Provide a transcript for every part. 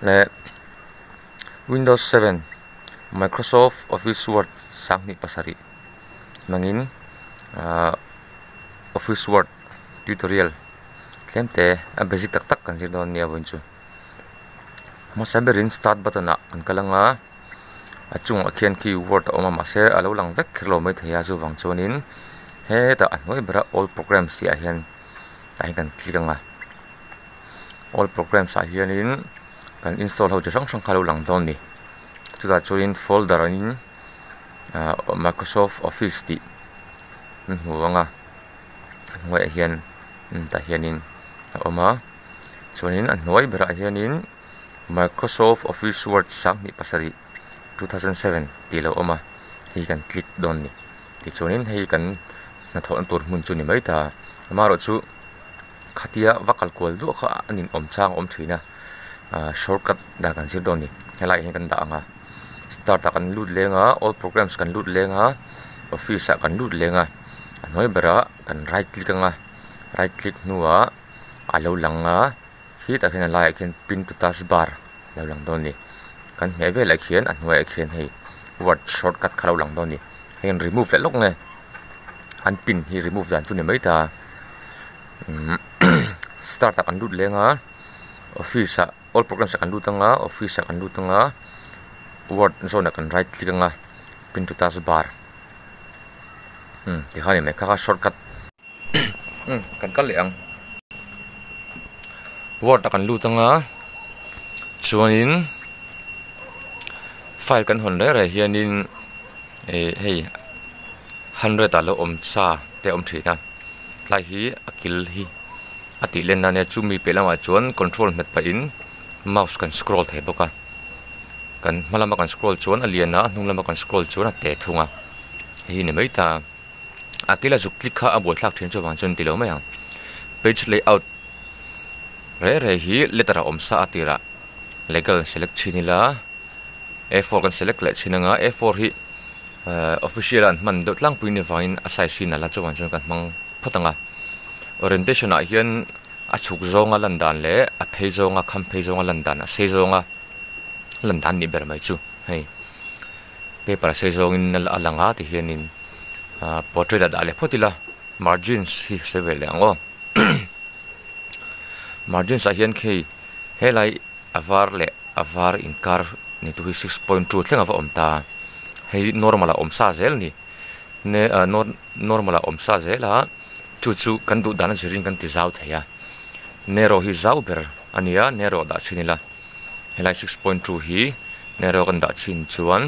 le Windows 7 Microsoft Office Word sang ni pasari mangin Office Word tutorial klemte a basic tak tak kan don nia bunchu mo samberin start button a kan kalanga achung akhian keyword oma ma se alo lang vek khlo mai thaya chu wang chonin he ta anoi bra all programs ya hian tai kan klikanga all programs a hianin kan install ho chi sang khalo lang don ni chuta chuin folder in Microsoft Office ti huanga ngoi hian ta hianin oma chunin anoi bra hianin Microsoft Office Word sang ni pasari 2007 tilo oma hi kan click don ni ti chunin hei kan na thon tur mun chu ni mai ta maro chu khatia wakal kol du kha anin om chang om thina shortcut da kan sir don ni helai hi kan da anga start kan lut lenga all programs kan lut lenga office kan lut lenga anoi bra kan right click anga right click nuwa alo langa hi ta khina lai khen pin to taskbar lo lang don ni kan heve la khian anoi khian hei word shortcut khalo lang don ni hen remove le lok nge an pin hi remove dan chu ni mai ta start kan lut lenga office all programs kan lut anga office kan lut anga word zone kan right click anga pin to taskbar ti khani me kha shortcut kan kal leang word kan lut anga chuanin file kan hon le re hianin hei 100 alo om cha te om thina tlai hi akil hi ati len na ne chumi pelama chuan control met pa in mouse kan scroll thei boka kan malama kan scroll chuan aliana hnunglama kan scroll chuan te thunga hi ni mai ta akila zuk click kha aboi thlak thin chawang chun tilo mai page layout re hi letter om sa atira legal select chinila A4 kan select le chinanga A4 hi official an man do tlang puini vain asai sin ala chawang chun kan mang photanga orientation a hian a chuk zonga landan le a phei zonga kham phei zonga landan a sei zonga landan ni ber mai chu hei paper sei zongin alanga ti hianin portrait da le photila margins hi sevel ango margins a hian khei helai avar le avar inkar ni tu 6.2 tlenga va omta hei normal om sa zel ni ne normal om sa zela chu kan du dan zirin kan ti zau thaya nero hi zau ber ania nero da chinila helai 6.2 hi nero kan da chin chuan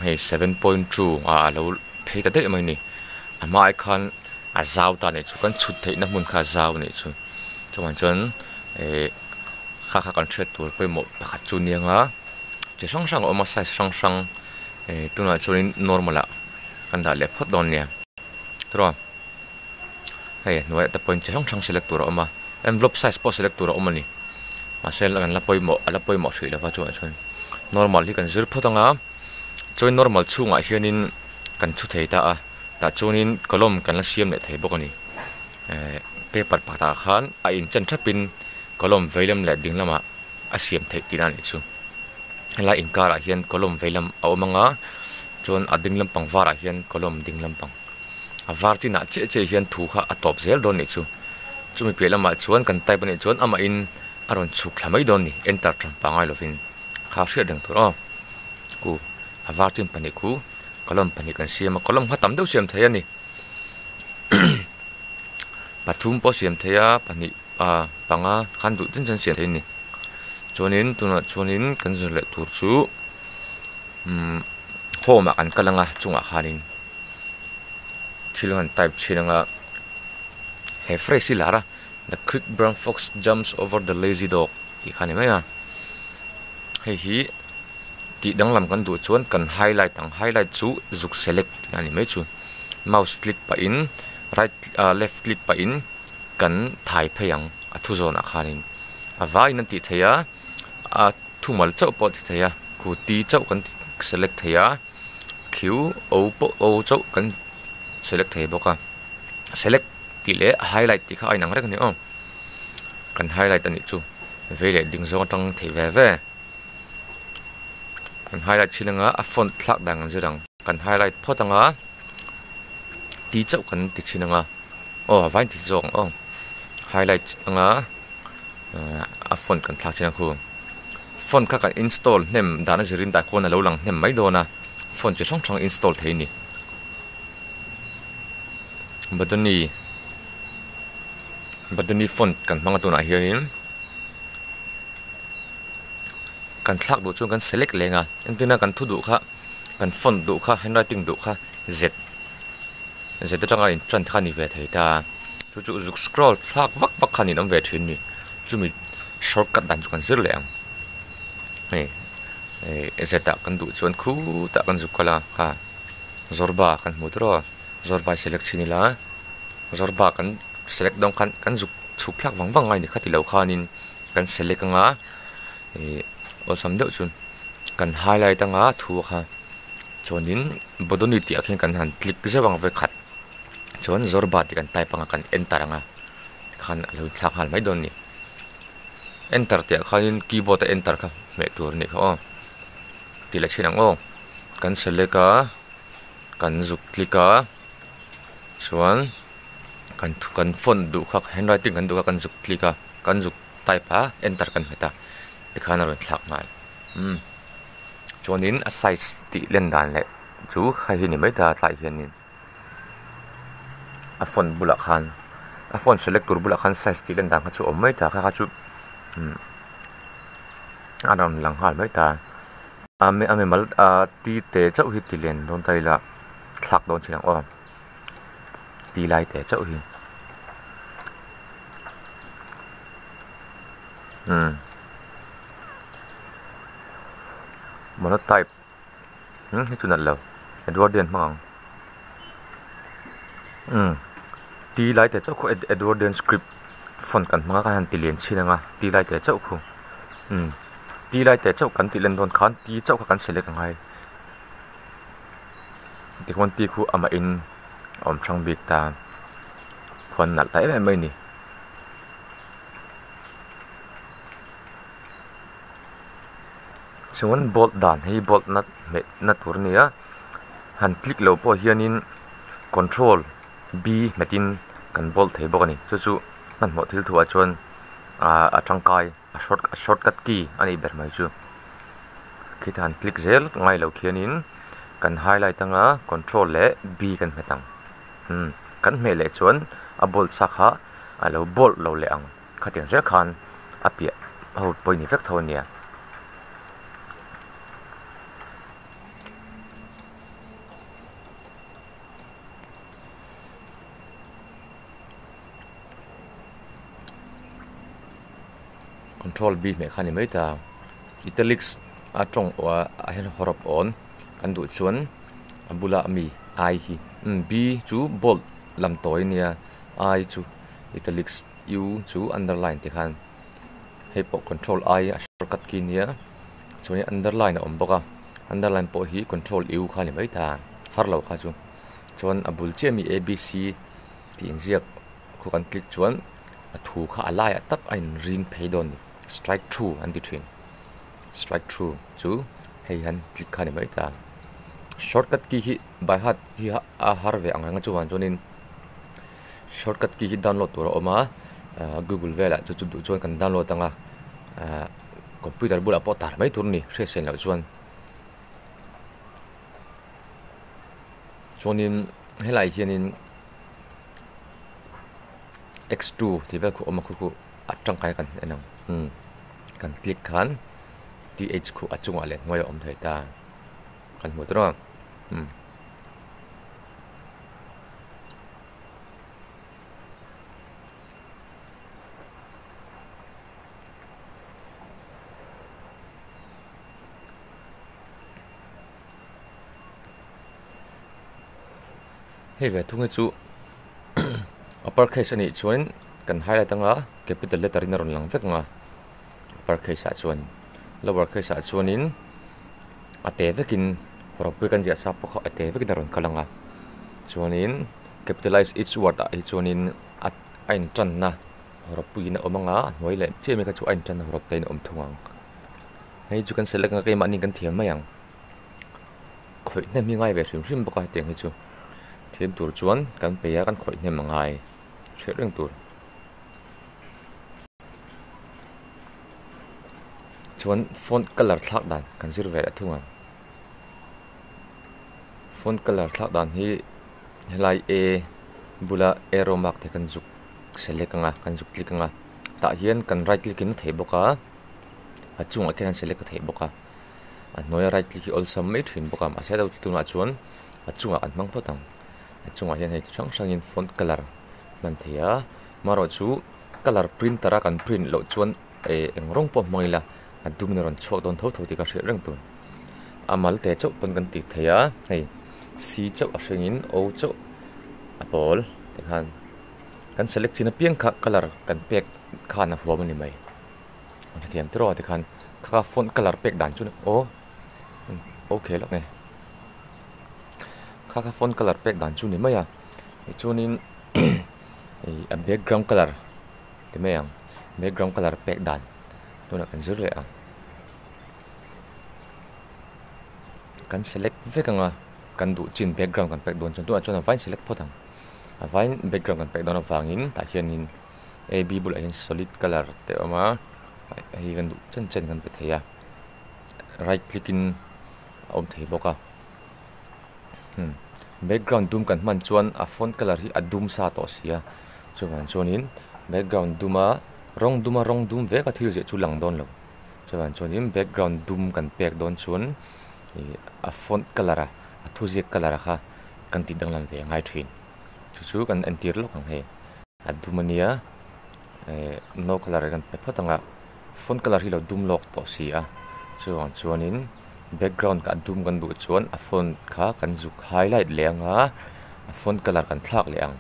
hei 7.2 alo phei ta dei mai ni ama ai khan a zau ta ne chu kan chut thei na mun kha zau ne chu chuan chon kha kan thret tur pe mo pakhat chu nianga che sang oma sai sang tuna chuin normala kan da le phot don nia tro hei noi ta point che sang select tur oma envelope size po select tur oma ni ma sel kan la poimo thri la wa chuan normal hi kan zir photanga join normal chunga hianin kan thu thei ta a ta chunin kolom kan la siam le thei bokani paper pata khan a in chen thapin kolom veilam le dinglama a siam thei tina ni chu la inkara hian kolom veilam awmanga chon adinglam pangwara hian kolom dinglam pang avartina che hian thu kha atop zel don ni chu chumi pelama chuan kan type ni chuan ama in aron chuk thlamai don ni enter tram pangai lovin kha hria dang tur ku avartin pani ku kolom pani kan siam kolom khatam deuh siam thaya ni pathum po siam thaya pani panga khan du tin chan siam thai ni chonin tuna chonin kan zur le tur chu homa kan kalanga chunga khanin thilangan type chinanga he phrase lara the quick brown fox jumps over the lazy dog ti khani maya hei hi ti danglam kan du chuan kan highlight chu zuk select ani mai chu mouse click pa in right left click pa in kan thai pheyang athu zona khanin avai nan ti theya a thumal chau po ti theya ku ti chau kan select theya q o chau kan select thei boka select ti le highlight ti kha ai nang rek ni kan highlight ani chu về để đừng zo trong thể về kan highlight chinanga a font thlak dang zirang kan highlight photanga ti chau kan ti chinanga vai ti zong highlight anga a font kan thlak chinang khu font ka kan install nem dana zirin da kona lo lang nem mai dona font chi thong install thei ni badani font kan manga tuna hianin kan thlak du chung kan select lenga entina kan thu du kha kan font du kha handwriting du kha z tanga in tran khani ve thei ta chu zuk scroll thlak vak khani nam ve thin ni chumi shortcut dan chu kan zir leng z ta kan du chuan khu ta kan zuk kala ha zorba kan mutro zorba select chinila zorba kan select dong kan zuk chuk thlak wang ai ni khati lo khanin kan select anga sam deuh chun kan highlight anga thu kha chonin bodoni ti akhen kan han click zawang ve khat chon zorba ti kan type anga kan enter anga khan lo thlak hal mai don ni enter ti khanin keyboard ta enter kha me tur ni kha ti la chinang kan select a kan zuk click a chuan kan font du kha handwriting kan du kha kan zuk click a kan zuk type a enter kan heta khana ron thlak mal chonin a size ti len dan le chu khai hi ni mai ta tlai hianin a font bula khan a font select tur bula khan size ti len dan kha chu om mai ta kha chu adam lang hal mai ta ame mal ti te chau hi ti len don tai la thlak don chinang ti lai te chau hi monotype hi chu nat lo Edwardian mang ti lai te chau khu Edwardian script font kan manga kan han ti len chinanga ti lai te chau khu ti lai te chau kan ti len don khan ti chau kan select ngai ti kon ti khu ama in om thang bik ta khon nat tai mai ni chuan bolt dan hei bolt na tur nia han click lo po hianin control b metin kan bolt thei bok ani chu man mo thil thua chuan a tangkai a shortcut key ani ber mai chu khitan click zel ngai lo khianin kan highlight anga control le b kan metang kan me le chuan a bolt sakha a lo bolt lo le ang khatin zel khan apia ho point effect thonia control b me khani mai ta italics atong wa a hen horop on kan du chuan abula mi I hi b chu bold lam toy nia I chu italics u chu underline ti khan hei po control I a shortcut key nia chuan underline om boka underline po hi control u khani mai ta har lo kha chu chuan abul che mi abc ti inziak khu kan click chuan a thu kha alai a tap ain ring pheidon strike through and between strike through chu hei han click khani mai ta shortcut key hi by heart hi a harve angranga chuan chonin shortcut key hi download tur oma google vela chu du chuan kan download anga computer bula po tar mai tur ni resen lo chuanin helai hianin x2 ti vel khu oma khu atang kai kan enang kan click khan th khu achunga le ngoi om thei ta kan mu tro hei ve thunga chu upper case ani chuan kan highlight anga capital letter in ron lang vek nga upper case a chuan lower case a chuanin ate vekin proper kan ja sa pokha ate vekin ron kalanga chuanin capitalize each word a chuanin ain tran na horop pui na omanga noi le che me ka chu ain tan horop te na om thungang hei chu kan select nga ke ma ni kan thiam mayang khoi na mi ngai ve rim boka teng hi chu thiam tur chuan kan pe ya kan khoi ne mangai thre reng tur chuan font color thak dan kan zir ve thunga font color thak dan hi helai e bula arrow mark te kan juk select nga kan juk click nga ta hian kan right click in thei boka achunga kan select thei boka noi right click all submit hin boka ma se do tuna chuan achunga an mang potang achunga hian hei thang sang in font color man thea maro chu color printer a kan print lo chuan e engrong po moila adum ne ron chho don tho tho ti ka hre reng tun amal te chau pon kan ti thea hei c chau a hringin o chau apol te kan select china piang kha color kan pek khana huwa mani mai an thiam tro te khan kha font color pek dan chu o okay lok ne kha font color pek dan chu ni maya chunin a background color te mayang background color pek dan tuna kan zir le a kan select vekanga kan du chin background kan pek don chu chuan fine select potang a fine background kan pek don awangin ta hianin a b bul in solid color te ama hi kan du chen kan pe theya right click in om thei boka background dum kan man chuan a font color hi a dum sa to sia chuanin background duma rong dum ve ka thil je chu lang don lo chuanin background dum kan pek don chuan a font color a thu je color kha kan ti dang lam ve ngai thin chu kan antir lo kang he a dumania no color kan pe photanga font color hi lo dum lok to sia chuanin background ka dum kan du chuan a font kha kan juk highlight lenga a font color kan thlak leang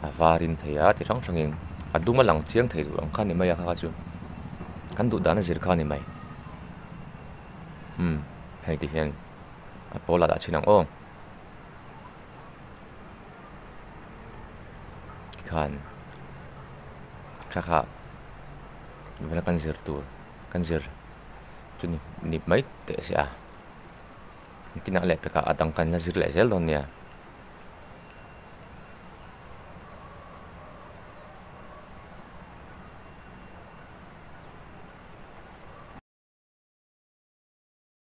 a varin theya ti rang rangin a duma lang chiang thei du ang khan ni mai kha chu kan du dana zir khan ni mai hei ti hian a pola da chinang o khan kha vela kan zir tur kan zir chuni ni mai te sia kina le peka adang kan la zir le zel don ya